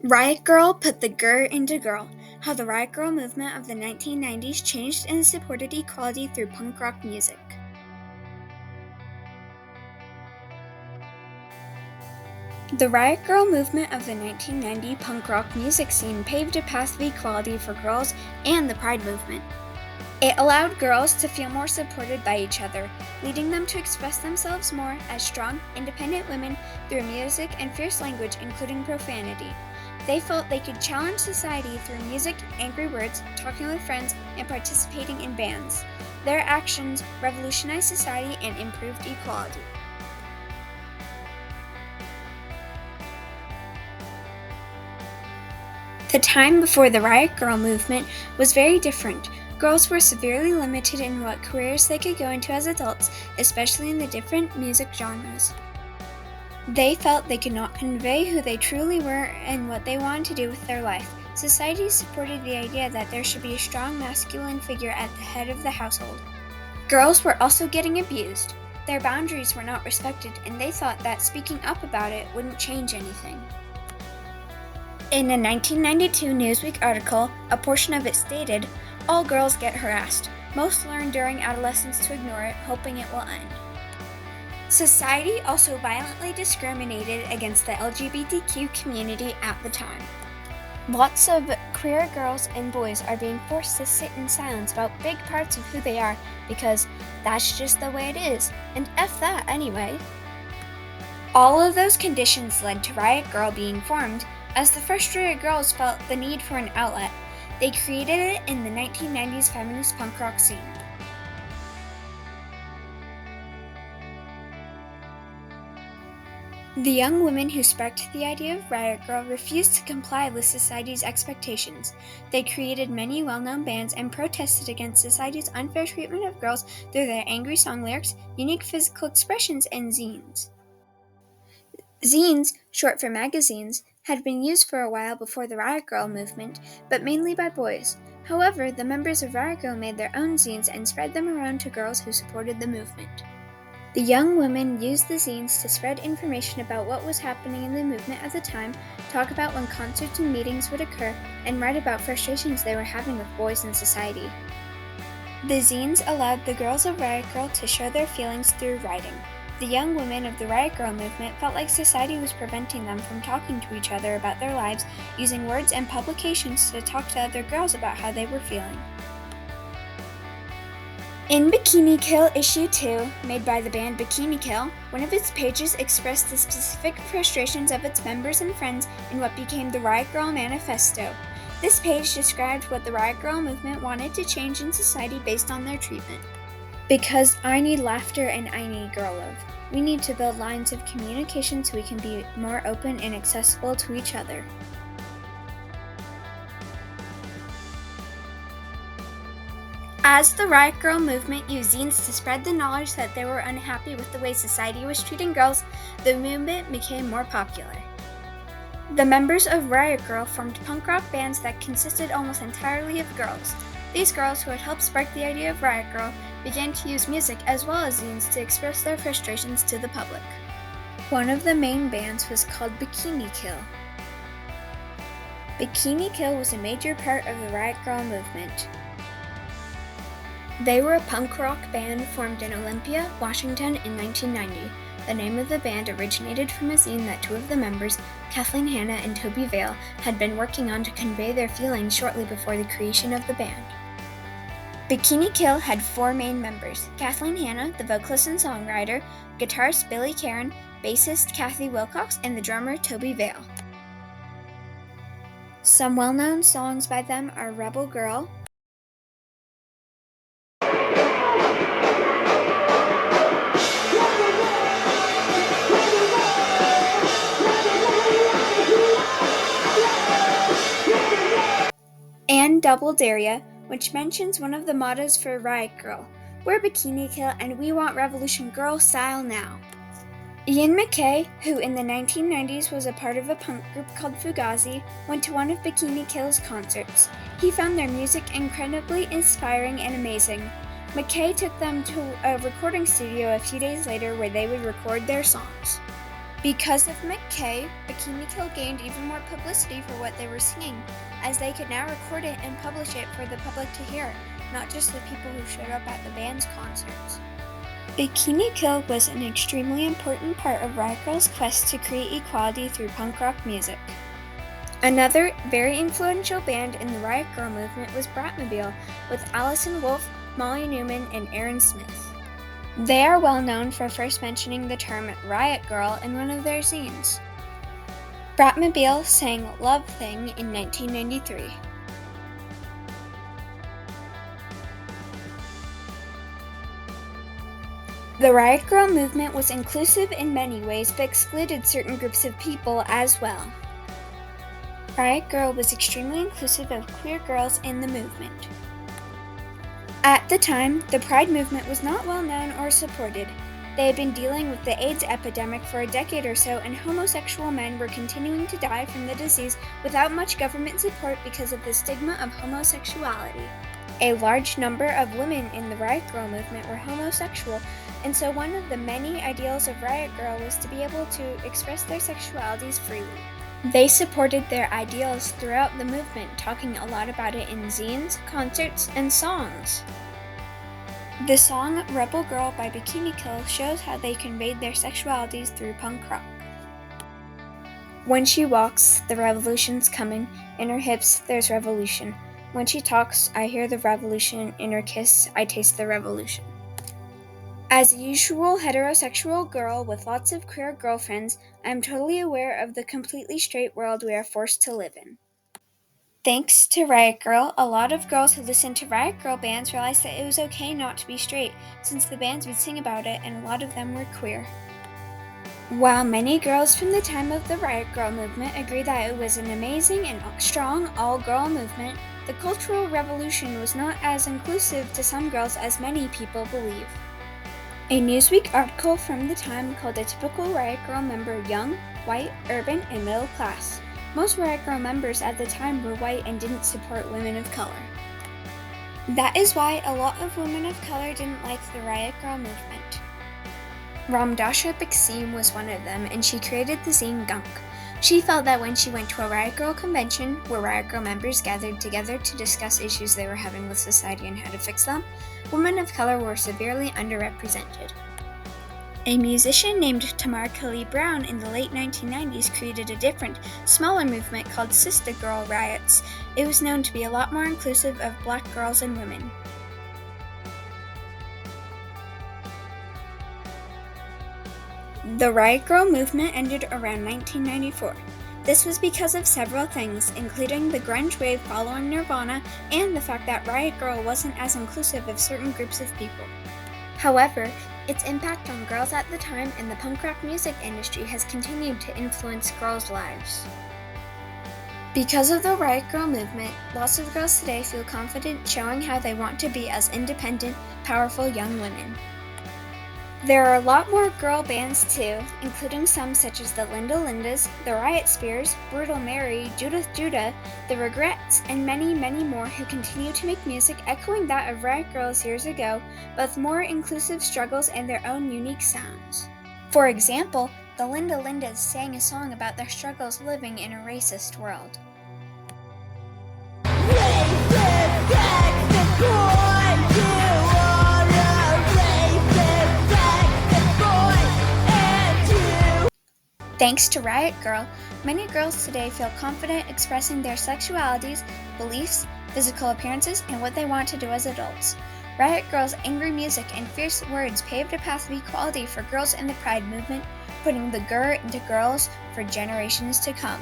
Riot Grrrl put the Grrr into girl. How the Riot Grrrl movement of the 1990s changed and supported equality through punk rock music. The Riot Grrrl movement of the 1990 punk rock music scene paved a path of equality for girls and the Pride movement. It allowed girls to feel more supported by each other, leading them to express themselves more as strong, independent women through music and fierce language, including profanity. They felt they could challenge society through music, angry words, talking with friends, and participating in bands. Their actions revolutionized society and improved equality. The time before the Riot Grrrl movement was very different. Girls were severely limited in what careers they could go into as adults, especially in the different music genres. They felt they could not convey who they truly were and what they wanted to do with their life. Society supported the idea that there should be a strong masculine figure at the head of the household. Girls were also getting abused. Their boundaries were not respected, and they thought that speaking up about it wouldn't change anything. In a 1992 Newsweek article, a portion of it stated, "All girls get harassed. Most learn during adolescence to ignore it, hoping it will end." Society also violently discriminated against the LGBTQ community at the time. Lots of queer girls and boys are being forced to sit in silence about big parts of who they are because that's just the way it is, and F that anyway. All of those conditions led to Riot Grrrl being formed, as the frustrated girls felt the need for an outlet. They created it in the 1990s feminist punk rock scene. The young women who sparked the idea of Riot Grrrl refused to comply with society's expectations. They created many well-known bands and protested against society's unfair treatment of girls through their angry song lyrics, unique physical expressions, and zines. Zines, short for magazines, had been used for a while before the Riot Grrrl movement, but mainly by boys. However, the members of Riot Grrrl made their own zines and spread them around to girls who supported the movement. The young women used the zines to spread information about what was happening in the movement at the time, talk about when concerts and meetings would occur, and write about frustrations they were having with boys in society. The zines allowed the girls of Riot Grrrl to show their feelings through writing. The young women of the Riot Grrrl movement felt like society was preventing them from talking to each other about their lives, using words and publications to talk to other girls about how they were feeling. In Bikini Kill Issue 2, made by the band Bikini Kill, one of its pages expressed the specific frustrations of its members and friends in what became the Riot Grrrl Manifesto. This page described what the Riot Grrrl movement wanted to change in society based on their treatment. Because I need laughter and I need girl love. We need to build lines of communication so we can be more open and accessible to each other. As the Riot Grrrl movement used zines to spread the knowledge that they were unhappy with the way society was treating girls, the movement became more popular. The members of Riot Grrrl formed punk rock bands that consisted almost entirely of girls. These girls, who had helped spark the idea of Riot Grrrl, began to use music as well as zines to express their frustrations to the public. One of the main bands was called Bikini Kill. Bikini Kill was a major part of the Riot Grrrl movement. They were a punk rock band formed in Olympia, Washington in 1990. The name of the band originated from a zine that two of the members, Kathleen Hanna and Toby Vale, had been working on to convey their feelings shortly before the creation of the band. Bikini Kill had four main members: Kathleen Hanna, the vocalist and songwriter, guitarist Billy Karen, bassist Kathy Wilcox, and the drummer Toby Vale. Some well-known songs by them are Rebel Girl, and Double Daria, which mentions one of the mottos for Riot Grrrl: "We're Bikini Kill and we want revolution girl style now." Ian MacKaye, who in the 1990s was a part of a punk group called Fugazi, went to one of Bikini Kill's concerts. He found their music incredibly inspiring and amazing. MacKaye took them to a recording studio a few days later where they would record their songs. Because of McKay, Bikini Kill gained even more publicity for what they were singing, as they could now record it and publish it for the public to hear, not just the people who showed up at the band's concerts. Bikini Kill was an extremely important part of Riot Grrrl's quest to create equality through punk rock music. Another very influential band in the Riot Grrrl movement was Bratmobile, with Allison Wolfe, Molly Newman, and Aaron Smith. They are well known for first mentioning the term Riot Grrrl in one of their scenes. Bratmobile sang Love Thing in 1993. The Riot Grrrl movement was inclusive in many ways but excluded certain groups of people as well. Riot Grrrl was extremely inclusive of queer girls in the movement. At the time, the Pride movement was not well known or supported. They had been dealing with the AIDS epidemic for a decade or so, and homosexual men were continuing to die from the disease without much government support because of the stigma of homosexuality. A large number of women in the Riot Grrrl movement were homosexual, and so one of the many ideals of Riot Grrrl was to be able to express their sexualities freely. They supported their ideals throughout the movement, talking a lot about it in zines, concerts, and songs. The song Rebel Girl by Bikini Kill shows how they conveyed their sexualities through punk rock. When she walks, the revolution's coming. In her hips, there's revolution. When she talks, I hear the revolution. In her kiss, I taste the revolution. As a usual heterosexual girl with lots of queer girlfriends, I am totally aware of the completely straight world we are forced to live in. Thanks to Riot Grrrl, a lot of girls who listened to Riot Grrrl bands realized that it was okay not to be straight, since the bands would sing about it and a lot of them were queer. While many girls from the time of the Riot Grrrl movement agree that it was an amazing and strong all-girl movement, the Cultural Revolution was not as inclusive to some girls as many people believe. A Newsweek article from the time called a typical Riot Grrrl member young, white, urban, and middle class. Most Riot Grrrl members at the time were white and didn't support women of color. That is why a lot of women of color didn't like the Riot Grrrl movement. Ramdasha Baksim was one of them, and she created the zine Gunk. She felt that when she went to a Riot Grrrl convention, where Riot Grrrl members gathered together to discuss issues they were having with society and how to fix them, women of color were severely underrepresented. A musician named Tamar Kelly Brown in the late 1990s created a different, smaller movement called Sister Girl Riots. It was known to be a lot more inclusive of black girls and women. The Riot Grrrl movement ended around 1994. This was because of several things, including the grunge wave following Nirvana and the fact that Riot Grrrl wasn't as inclusive of certain groups of people. However, its impact on girls at the time and the punk rock music industry has continued to influence girls' lives. Because of the Riot Grrrl movement, lots of girls today feel confident showing how they want to be as independent, powerful young women. There are a lot more girl bands too, including some such as the Linda Lindas, the Riot Spears, Brutal Mary, Judith Judah, the Regrets, and many, many more who continue to make music echoing that of Riot Grrrl's years ago, but with more inclusive struggles and their own unique sounds. For example, the Linda Lindas sang a song about their struggles living in a racist world. Thanks to Riot Grrrl, many girls today feel confident expressing their sexualities, beliefs, physical appearances, and what they want to do as adults. Riot Grrrl's angry music and fierce words paved a path of equality for girls in the Pride movement, putting the Grrr into girls for generations to come.